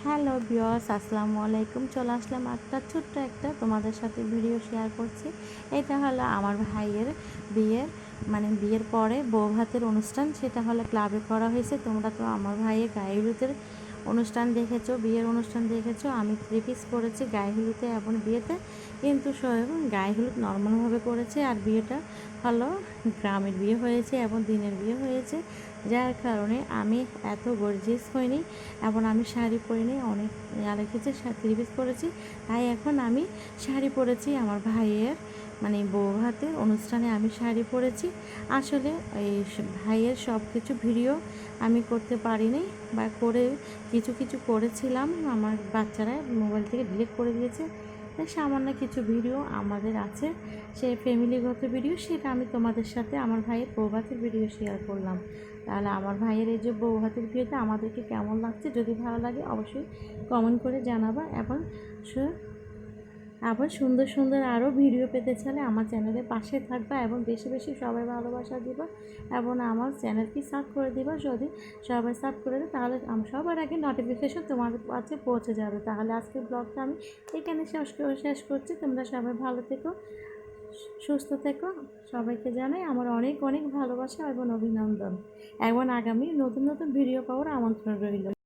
Hello viewers, আসসালামু আলাইকুম। চলে আসলাম ছোট্ট একটা তোমাদের সাথে ভিডিও শেয়ার করছি। এটা হলো আমার ভাইয়ের বিয়ের বিয়ের পরে বউ ভাতের অনুষ্ঠান। সেটা হলো ক্লাবে করা হয়েছে। তোমরা তো আমার ভাইয়ের গায়ে হলুদের অনুষ্ঠান দেখেছো, বিয়ের অনুষ্ঠান দেখেছো। আমি 3 পিস পরেছি গায়ে হলুদে এবং বিয়েতে, কিন্তু গায়ে হলুদ নর্মালভাবে করেছে। আর বিয়েটা হলো গ্রামের বিয়ে হয়েছে এবং দিনের বিয়ে হয়েছে, যার কারণে আমি এত গর্জিয়াস হইনি এবং আমি শাড়ি পরিনি। অনেক রেখেছে 3 পিস পরেছি, তাই এখন আমি শাড়ি পরেছি। আমার ভাইয়ের বউ ভাতের অনুষ্ঠানে আমি শাড়ি পরেছি। আসলে এই ভাইয়ের সব কিছু ভিডিও আমি করতে পারিনি, বা করে কিছু কিছু করেছিলাম, আমার বাচ্চারা মোবাইল থেকে ডিলিট করে দিয়েছে। তাই সামান্য কিছু ভিডিও আমাদের আছে, সে ফ্যামিলিগত ভিডিও, সেটা আমি তোমাদের সাথে আমার ভাইয়ের বউ ভাতের ভিডিও শেয়ার করলাম। তাহলে আমার ভাইয়ের এই যে বউ ভাতের ভিডিওতে আমাদেরকে কেমন লাগছে, যদি ভালো লাগে অবশ্যই কমেন্ট করে জানাবা। এবং আবার সুন্দর সুন্দর আরও ভিডিও পেতে চাইলে আমার চ্যানেলের পাশে থাকবা এবং বেশি বেশি সবাই ভালোবাসা দিবা এবং আমার চ্যানেলটি সাব করে দিবা। যদি সবাই সাব করে দেয় তাহলে সবার আগে নোটিফিকেশন তোমার কাছে পৌঁছে যাবে। তাহলে আজকের ব্লগটা আমি এখানে শেষ করছি। তোমরা সবাই ভালো থেকো, সুস্থ থেকো। সবাইকে জানাই আমার অনেক অনেক ভালোবাসা এবং অভিনন্দন, এবং আগামী নতুন নতুন ভিডিও পাওয়ার আমন্ত্রণ রইল।